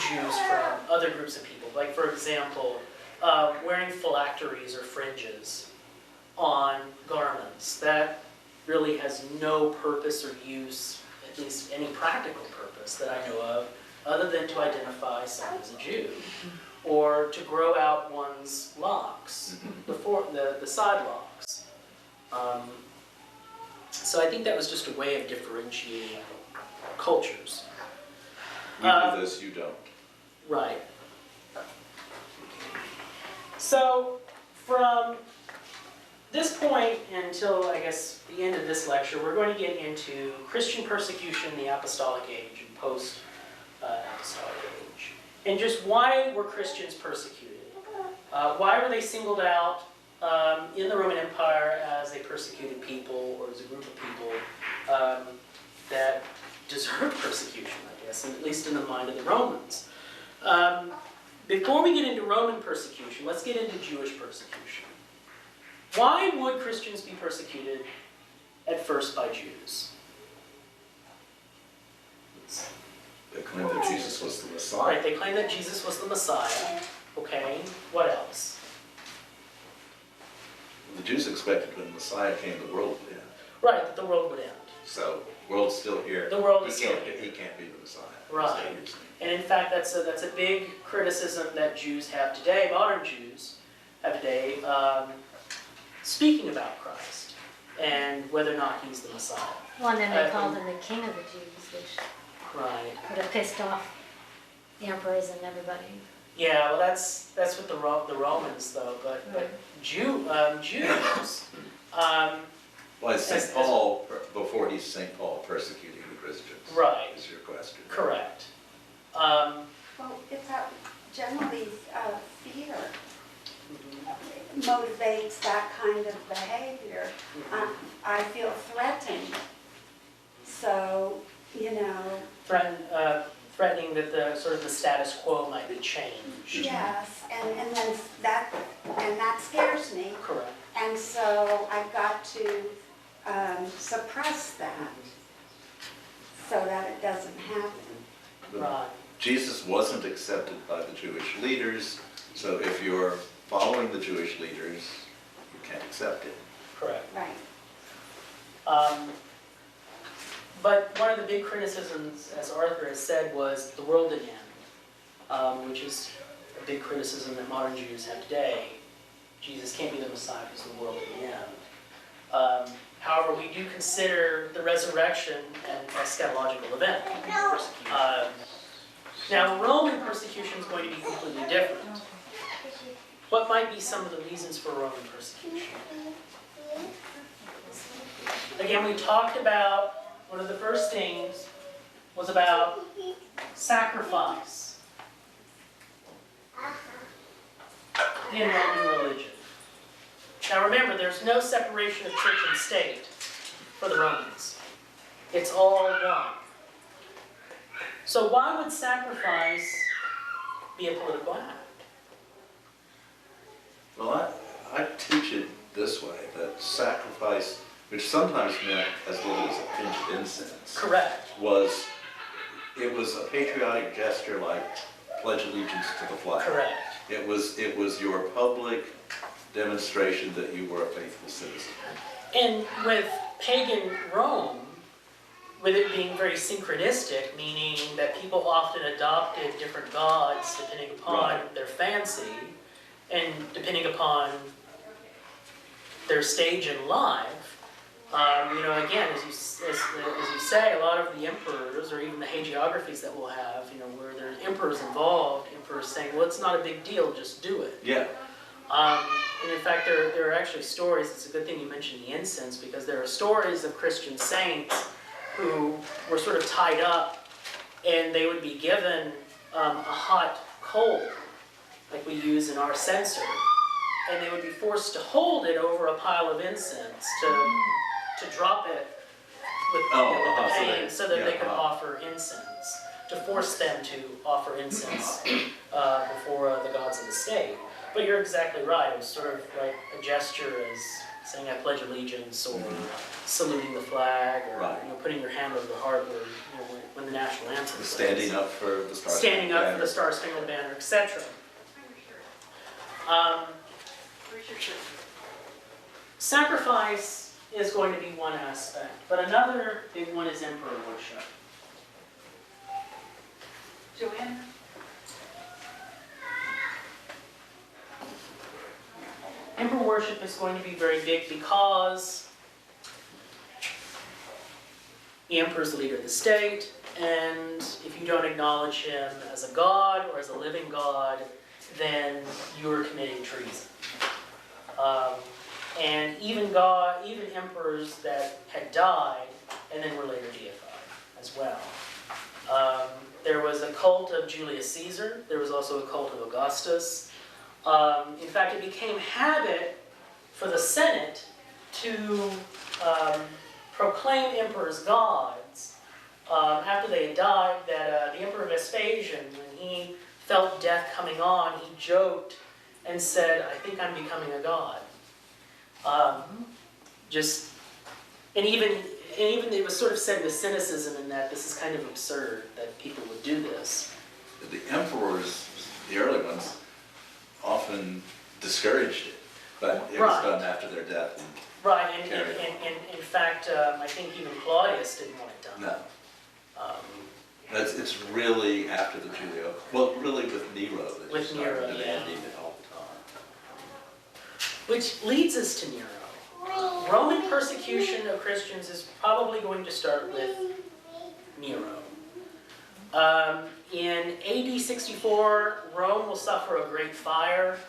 Jews from other groups of people. Like, for example, wearing phylacteries or fringes on garments. That really has no purpose or use, at least any practical purpose that I know of, other than to identify someone as a Jew, or to grow out one's locks, the side locks. So I think that was just a way of differentiating cultures. We do this, you don't. Right. So from this point until, I guess, the end of this lecture, we're going to get into Christian persecution in the Apostolic Age and post-Apostolic Age. And just why were Christians persecuted? Why were they singled out in the Roman Empire as a persecuted people, or as a group of people that deserved persecution, I guess, at least in the mind of the Romans. Before we get into Roman persecution, let's get into Jewish persecution. Why would Christians be persecuted at first by Jews? They claimed that Jesus was the Messiah. Right, they claimed that Jesus was the Messiah. Okay, what else? The Jews expected when the Messiah came, the world would end. Right, that the world would end. So, the world's still here. The world is still here. He can't be the Messiah. Right. And in fact, that's a big criticism that Jews have today, modern Jews have today, speaking about Christ and whether or not he's the Messiah. Well, and then they called him the King of the Jews, which would have pissed off the emperors and everybody. Yeah, well, that's with the Romans, though. But Jews. Well, is St. Paul, before he's St. Paul, persecuting the Christians? Right. Is your question? Correct. Well, it's generally fear motivates that kind of behavior. I feel threatened, so threatening that the sort of the status quo might be changed. Yes, and then that scares me. Correct. And so I've got to suppress that so that it doesn't happen. Right. Jesus wasn't accepted by the Jewish leaders, so if you're following the Jewish leaders, you can't accept it. Correct. Right. But one of the big criticisms, as Arthur has said, was the world didn't end, which is a big criticism that modern Jews have today. Jesus can't be the Messiah because the world didn't end. However, we do consider the resurrection an eschatological event. Now, Roman persecution is going to be completely different. What might be some of the reasons for Roman persecution? Again, we talked about, one of the first things was about sacrifice in Roman religion. Now remember, there's no separation of church and state for the Romans. It's all one. So why would sacrifice be a political act? Well, I teach it this way, that sacrifice, which sometimes meant as little as a pinch of incense. Correct. It was a patriotic gesture like pledge allegiance to the flag. Correct. It was your public demonstration that you were a faithful citizen. And with pagan Rome, with it being very synchronistic, meaning that people often adopted different gods depending upon their fancy and depending upon their stage in life. Again, as you say, a lot of the emperors, or even the hagiographies that we'll have, where there's emperors involved, emperors saying, well, it's not a big deal, just do it. Yeah. And in fact, there are actually stories, it's a good thing you mentioned the incense, because there are stories of Christian saints who were sort of tied up, and they would be given a hot coal, like we use in our censer, and they would be forced to hold it over a pile of incense to drop it with the pain so that they could offer incense, to force them to offer incense before the gods of the state. But you're exactly right. It was sort of like a gesture as saying I pledge allegiance, or saluting the flag, or Right. putting your hand over the heart when the national anthem plays. Standing up for the Star Standing Spangled up for Banner. the Star Spangled Banner, etc. Sacrifice is going to be one aspect, but another big one is emperor worship. Joanne? Emperor worship is going to be very big because the emperor is the leader of the state, and if you don't acknowledge him as a god or as a living god, then you're committing treason. And even emperors that had died and then were later deified as well. There was a cult of Julius Caesar. There was also a cult of Augustus. In fact, it became habit for the Senate to proclaim emperors gods after they had died. That the Emperor Vespasian, when he felt death coming on, he joked and said, "I think I'm becoming a god." And even it was sort of said with cynicism in that this is kind of absurd that people would do this. The emperors, the early ones, often discouraged it, but it was done after their death. Right, and in fact, I think even Claudius didn't want it done. No. It's really after the Julio, well, really with Nero that With you started Nero, demanding yeah. it all the time. Which leads us to Nero. Roman persecution of Christians is probably going to start with Nero. In AD 64, Rome will suffer a great fire,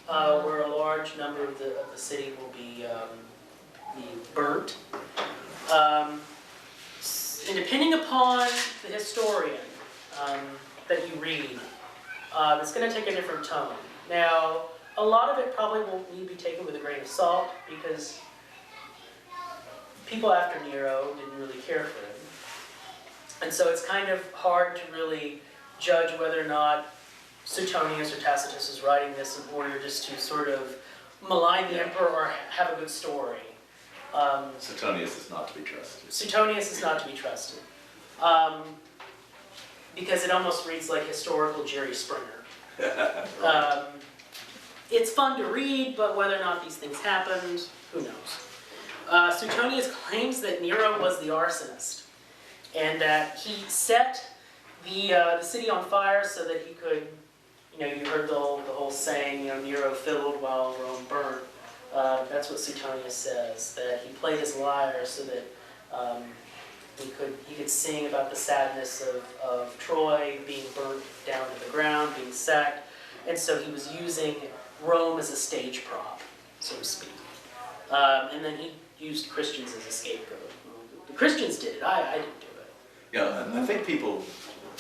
where a large number of the city will be burnt. And depending upon the historian that you read, it's going to take a different tone. Now, a lot of it probably will need to be taken with a grain of salt, because people after Nero didn't really care for him. And so it's kind of hard to really judge whether or not Suetonius or Tacitus is writing this in order just to sort of malign the emperor or have a good story. Suetonius is not to be trusted. Suetonius is not to be trusted. Because it almost reads like historical Jerry Springer. It's fun to read, but whether or not these things happened, who knows? Suetonius claims that Nero was the arsonist, and that he set the city on fire so that he could, you heard the whole saying, Nero fiddled while Rome burned. That's what Suetonius says, that he played his lyre so that he could sing about the sadness of Troy being burnt down to the ground, being sacked, and so he was using Rome as a stage prop, so to speak. And then he used Christians as a scapegoat. The Christians did it, I didn't do it. Yeah, and I think people,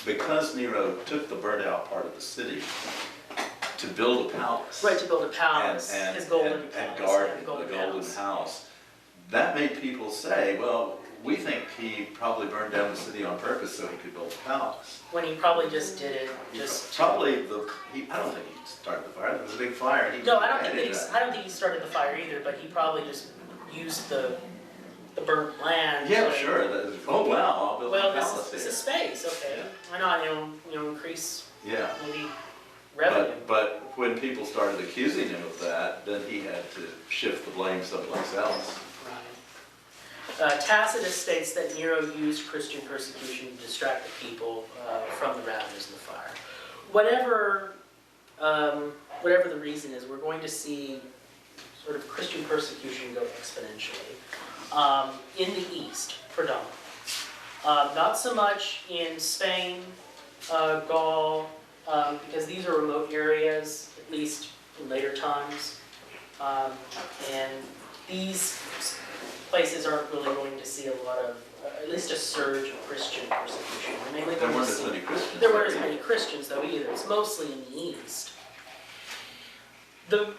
because Nero took the burnt out part of the city to build a palace. Right, to build a palace, his golden palace. And guard the golden golden house. That made people say, well, we think he probably burned down the city on purpose so he could build a palace. When he probably just did it, Probably I don't think he started the fire. There was a big fire. And No, I don't think he started the fire either, but he probably just used the burnt land. Yeah, sure. Oh wow, I'll build a palace this here. is space, okay. Yeah. Why not, increase maybe revenue. But when people started accusing him of that, then he had to shift the blame someplace else. Right. Tacitus states that Nero used Christian persecution to distract the people from the ravages of the fire. Whatever the reason is, we're going to see sort of Christian persecution go exponentially. In the East, predominantly. Not so much in Spain, Gaul, because these are remote areas, at least in later times. And these places aren't really going to see a lot of, at least a surge of Christian persecution. There weren't as many Christians. There weren't as many Christians, though, either. It's mostly in the East. The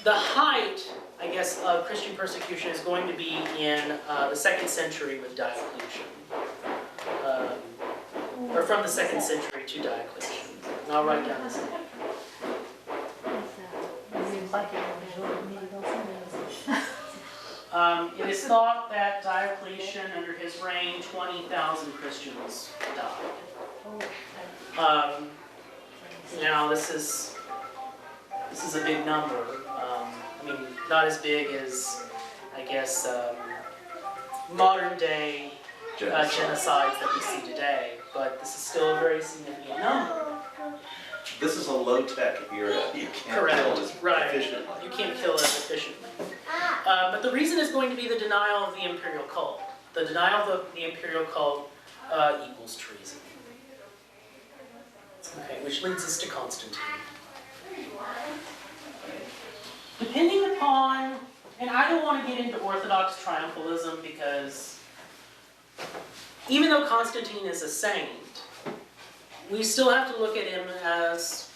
height, I guess, of Christian persecution is going to be in the 2nd century with Diocletian. Or from the 2nd century to Diocletian. And I'll write down this name. It is thought that Diocletian, under his reign, 20,000 Christians died. Now this is a big number. I mean, not as big as, I guess, modern day genocides that we see today, but this is still a very significant number. This is a low-tech era. You can't kill this efficiently. You can't kill it efficiently. But the reason is going to be the denial of the imperial cult. The denial of the imperial cult equals treason. Okay, which leads us to Constantine. Depending upon, and I don't want to get into Orthodox triumphalism because even though Constantine is a saint, we still have to look at him as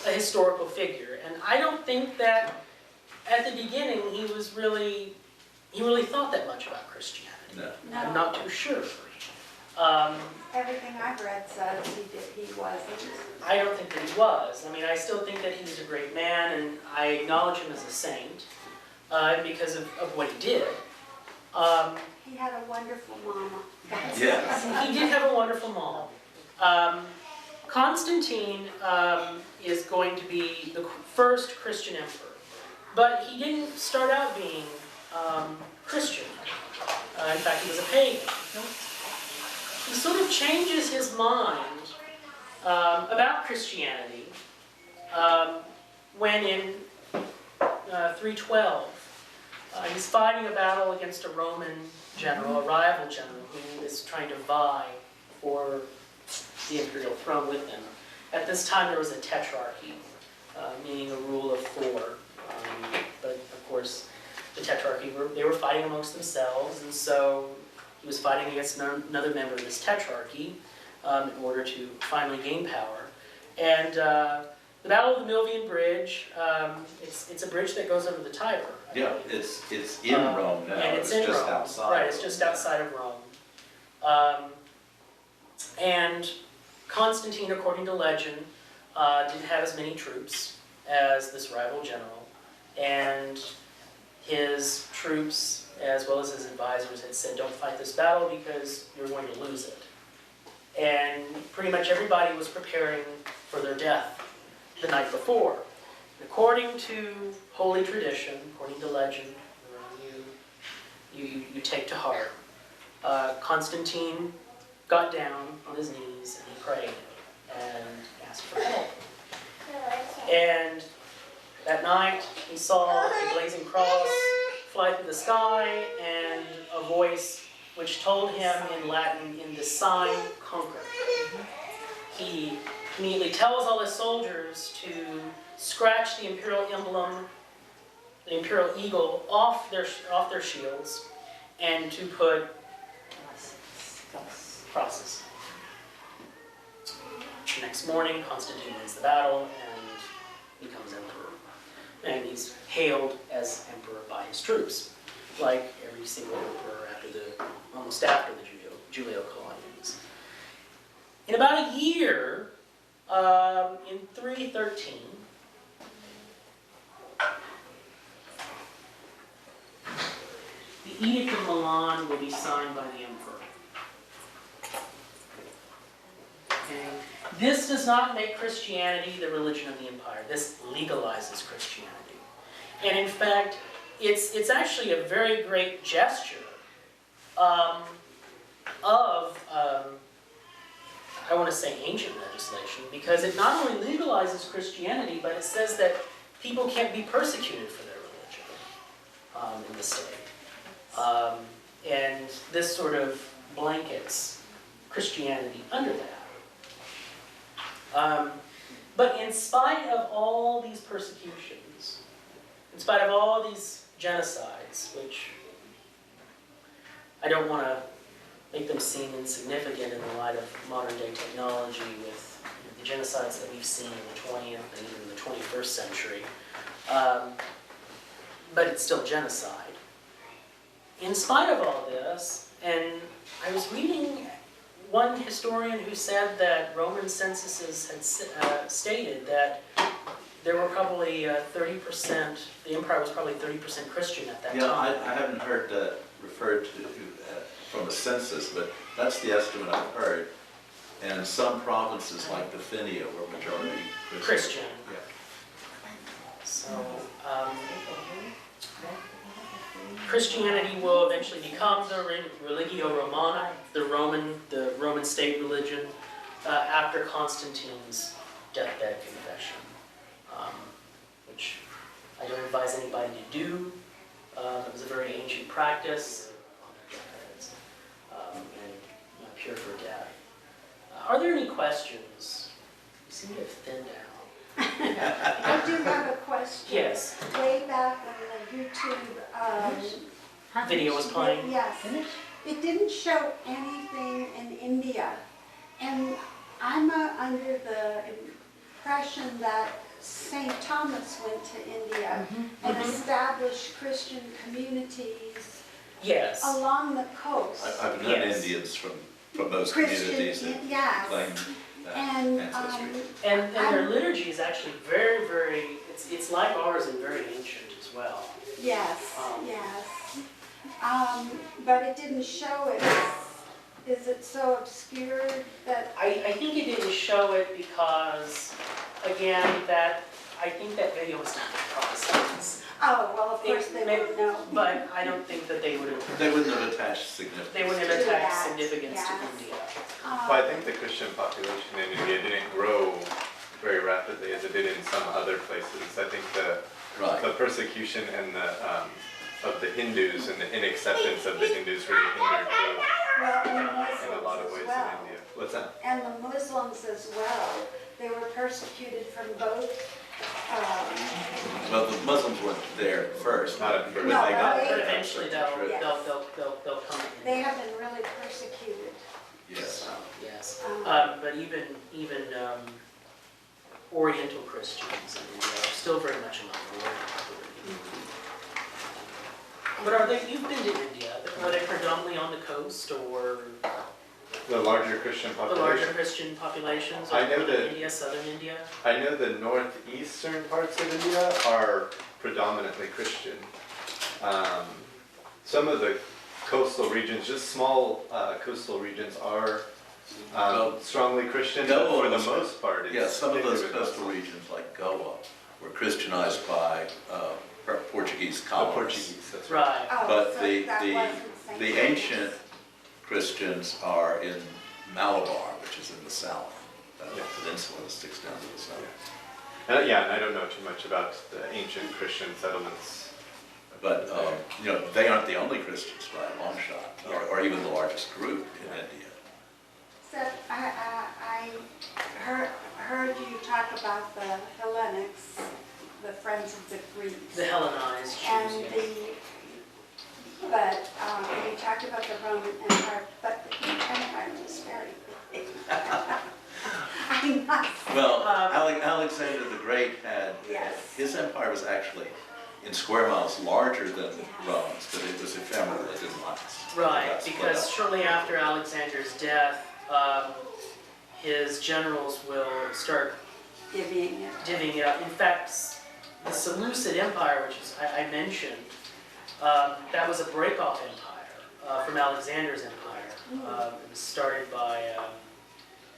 a historical figure. And I don't think that at the beginning he really thought that much about Christianity. No. I'm not too sure. Everything I've read says he wasn't. I don't think that he was. I mean, I still think that he was a great man, and I acknowledge him as a saint because of what he did. He had a wonderful mama. Yeah. He did have a wonderful mom. Constantine is going to be the first Christian emperor, but he didn't start out being Christian. In fact, he was a pagan. He sort of changes his mind about Christianity when in 312 he's fighting a battle against a Roman general, a rival general, who is trying to vie for the imperial throne with him. At this time there was a tetrarchy, meaning a rule of 4. But of course, the tetrarchy, they were fighting amongst themselves, and so he was fighting against another member of this tetrarchy in order to finally gain power. And the Battle of the Milvian Bridge, it's a bridge that goes over the Tiber. Yeah, it's in Rome now. And it's in just Rome. outside. Right, it's just outside of Rome. And Constantine, according to legend, didn't have as many troops as this rival general. And his troops, as well as his advisors, had said, don't fight this battle because you're going to lose it. And pretty much everybody was preparing for their death the night before. According to holy tradition, according to legend, you take to heart, Constantine got down on his knees and he prayed and asked for help. And that night he saw a blazing cross fly through the sky and a voice which told him in Latin, in this sign, conquer. He immediately tells all his soldiers to scratch the imperial emblem, the imperial eagle, off their shields, and to put crosses. The next morning, Constantine wins the battle and becomes emperor. And he's hailed as emperor by his troops, like every single emperor almost after the Julio-Claudians. In about a year, in 313, the Edict of Milan will be signed by the emperor. Okay. This does not make Christianity the religion of the empire. This legalizes Christianity. And in fact, it's actually a very great gesture of I want to say ancient legislation, because it not only legalizes Christianity, but it says that people can't be persecuted for their religion in the state. And this sort of blankets Christianity under that. But in spite of all these persecutions, in spite of all these genocides, which I don't want to make them seem insignificant in the light of modern day technology with the genocides that we've seen in the 20th and even the 21st century, but it's still genocide. In spite of all this, and I was reading one historian who said that Roman censuses had stated that There were probably 30%, the empire was probably 30% Christian at that Yeah, time. I haven't heard that referred to from a census, but that's the estimate I've heard. And some provinces like Bithynia were majority Christian. Yeah. So, Christianity will eventually become the Religio Romana, the Roman state religion, after Constantine's deathbed confession, which I don't advise anybody to do. It was a very ancient practice, and pure for death. Are there any questions? You seem to have thinned out. I do have a question. Yes. Way back when the YouTube Video was playing? yes, it didn't show anything in India, and I'm under the impression that St. Thomas went to India and established Christian communities Yes. along the coast. I've known Yes. Indians from those Christian, communities that yes. claim that And, ancestry. And their liturgy is actually very, very, it's like ours and very ancient as well. Yes, yes. But it didn't show it. Is it so obscure that, I think it didn't show it because, again, I think that video was not for Protestants. oh, well, of course they won't know. But I don't think that they would have, They wouldn't have attached significance. they wouldn't have To attached that, significance to yes. India. Well, I think the Christian population in India didn't grow very rapidly as it did in some other places. I think the Right. persecution and of the Hindus and the inacceptance of the Hindus really hindered growth Well, and the in a lot of Muslims ways as well. in India. What's that? And the Muslims as well. They were persecuted from both. Well, the Muslims weren't there first. Not at first. When they got No, there, But eventually they'll Yes. come in. They have been really persecuted. Yes. So, yes. Um, But even Oriental Christians in India are still very much a minority. But you've been to India, are they predominantly on the coast or The larger Christian the larger population. Christian populations? I know of that- India, southern India? I know the northeastern parts of India are predominantly Christian. Some of the coastal regions, just small coastal regions, are strongly Christian, but for the most part, it's Yeah, some of those hindered with coastal Muslims. regions like Goa were Christianized by Portuguese The colonists. Portuguese, that's right. Right. oh, But so the, that the, wasn't St. the Thomas. ancient Christians are in Malabar, which is in the south. That Yeah. peninsula that sticks down to the south. Yeah, and I don't know too much about the ancient Christian settlements. But, they aren't the only Christians by a long shot, or even the largest group in India. So I heard you talk about the Hellenics, the Friends of the Greeks. The Hellenized And Jews, you talked about the Roman Empire, but the Greek Empire was very big. I must. Well, Alexander the Great had, Yes. his empire was actually in square miles larger than Yes. Rome's, but it was ephemeral, it didn't last. It right, got split because up. shortly after Alexander's death, his generals will start Divvying it. divvying it up. In fact, the Seleucid Empire, which is, I mentioned, that was a break-off empire from Alexander's empire. It was started by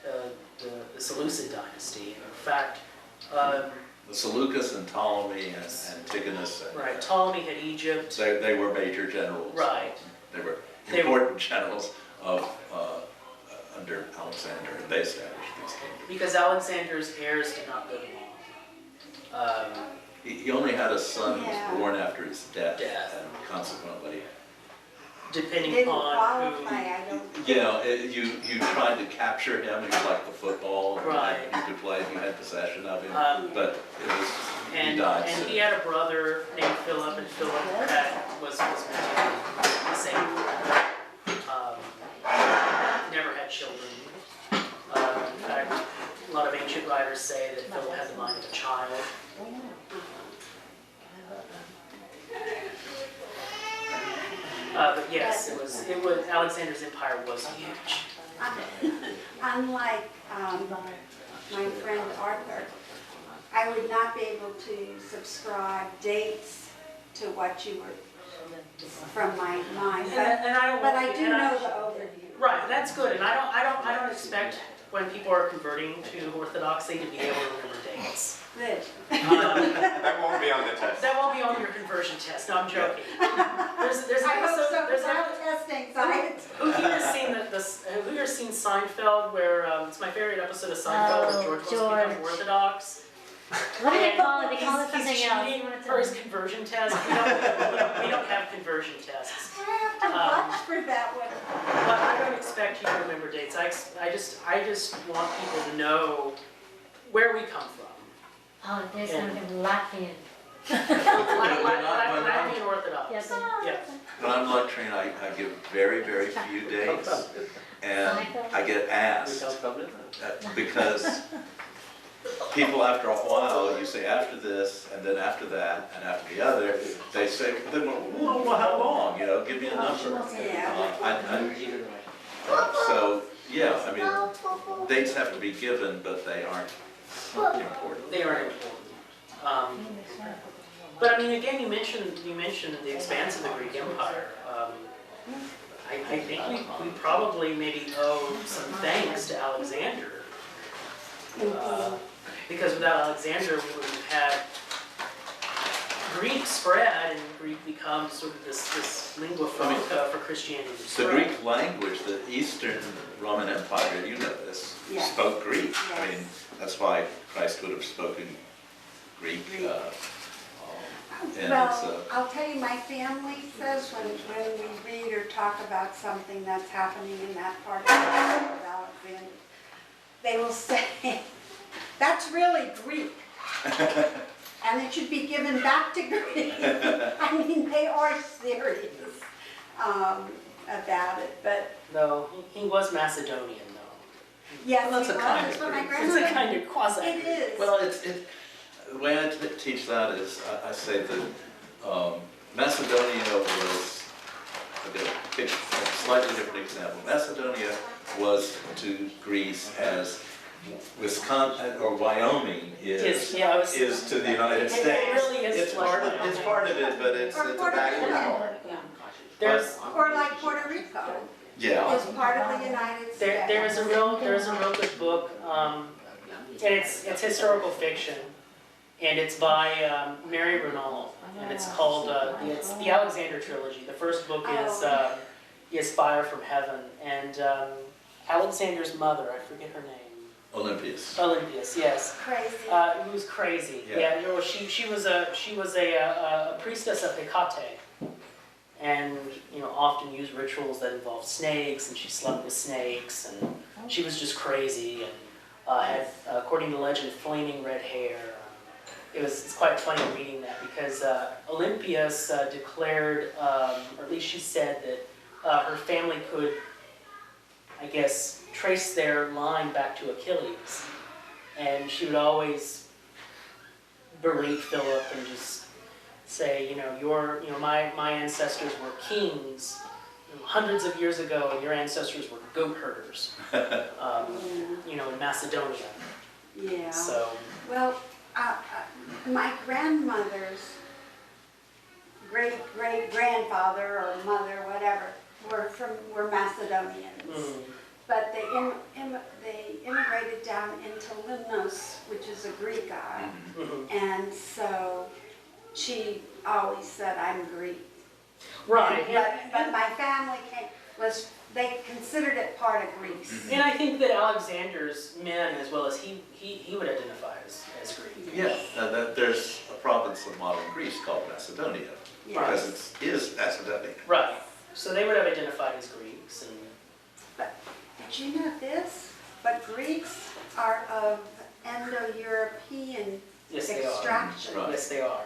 the Seleucid dynasty. In fact, The Seleucus and Ptolemy and Antigonus, right, Ptolemy had Egypt. they were major generals. Right. They were They were- important generals of, under Alexander, and they established these kingdoms. Because Alexander's heirs did not live long. He only had a son who Yeah. was born after his death, Death. and consequently, Depending Didn't upon qualify, who. I don't. you tried to capture him, he was like the football. Right. You could play if you had possession of him, but he And died and soon. he had a brother named Philip, and Philip was meant to be the same. Never had children. In fact, a lot of ancient writers say that Philip had the mind of a child. But yes, it was Alexander's empire was huge. Unlike my friend Arthur, I would not be able to subscribe dates to what you were, from my mind, And I don't. but I do and I- know the overview. Right, that's good, and I don't expect when people are converting to Orthodoxy to be able to remember dates. Good. That won't be on the test. That won't be on your conversion test, no, I'm joking. There's an I hope episode, so, there's because I an have test anxiety. who here has seen who here has seen Seinfeld, where, it's my favorite episode of Seinfeld, where Oh, George wants to become George. Orthodox. What do they And call it? They call it he's something else. cheating What is for it? his conversion test. We don't have conversion tests. I have to watch for that one. But I don't expect you to remember dates. I just want people to know where we come from. Oh, there's something Latvian. Latvian Orthodox. Yes. Yeah. When I'm lecturing, I give very, very few dates, and I get asked, because people after a while, you say after this, and then after that, and after the other, they say, well, how long, give me a number. So, yeah, I mean, dates have to be given, but they aren't important. They are important. But I mean, again, you mentioned the expanse of the Greek Empire. I think we probably maybe owe some thanks to Alexander. Because without Alexander, we would have had Greek spread and Greek become sort of this lingua franca for Christianity to The spread. Greek language, the Eastern Roman Empire, you know this, Yes. spoke Greek. I Yes. mean, that's why Christ would have spoken Greek. And it's, Well, I'll tell you, my family says when we read or talk about something that's happening in that part of the world of Alexander, they will say, that's really Greek. And it should be given back to Greek. I mean, they are serious about it, but No, he was Macedonian though. yes, Well, that's it a was. kind That's of what my Greek. It's grandmother. a kind of quasi. It is. well, the way I teach that is, I say that Macedonia was, I'm going to pick a slightly different example. Macedonia was to Greece as Wisconsin or Wyoming is to the United States. It really is It's part of it, but it's Or a Puerto background. Rico. There's Or like Puerto Rico Yeah. is part of the United States. there is a real good book, and it's historical fiction, and it's by Mary Renault, and it's called it's the Alexander trilogy. The first book is Fire from Heaven, and Alexander's mother, I forget her name. Olympias, yes. Crazy. Who was crazy. Yeah. She was a priestess of Hecate, and often used rituals that involved snakes, and she slept with snakes, and she was just crazy, and had, according to legend, flaming red hair. It's quite funny reading that because Olympias declared, or at least she said that her family could, I guess, trace their line back to Achilles, and she would always berate Philip and just say, my ancestors were kings hundreds of years ago, and your ancestors were goat herders, in Macedonia. Yeah. So, Well, my grandmother's great-great-grandfather or mother, whatever, were Macedonians. But they immigrated down into Limnos, which is a Greek isle. And so she always said, I'm Greek. right. But my family they considered it part of Greece. And I think that Alexander's men, as well as he would identify as Greek. Yeah, there's a province of modern Greece called Macedonia, because it is Macedonia. Right. So they would have identified as Greeks. And But did you know this? But Greeks are of Indo-European yes, they extraction. Right. Yes, they are.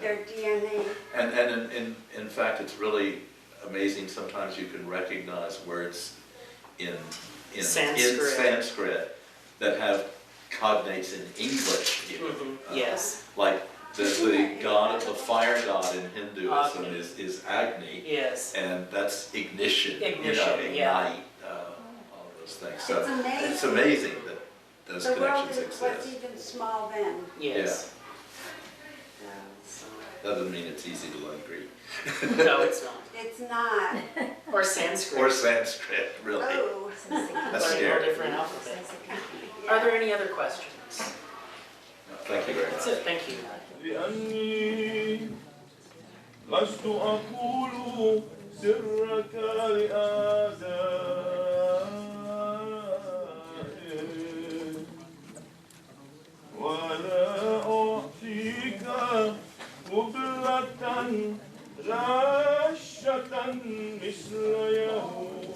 Their DNA. And in fact, it's really amazing. Sometimes you can recognize words in Sanskrit that have cognates in English. Yes. Like the god of the fire god in Hinduism is Agni. Yes. And that's ignition. Ignition, ignite, yeah. all those things. So It's amazing. it's amazing that those The world connections was exist. even small then. Yes. So That doesn't mean it's easy to learn Greek. No, it's not. it's not. Or Sanskrit. Or Sanskrit, really. Oh, That's Learning a scary. different alphabet. Are there any other questions? Thank you very That's much. it, thank you. لأني لست أقول سرك لأعدائي ولا أعطيك قبلة رشة مثل يهود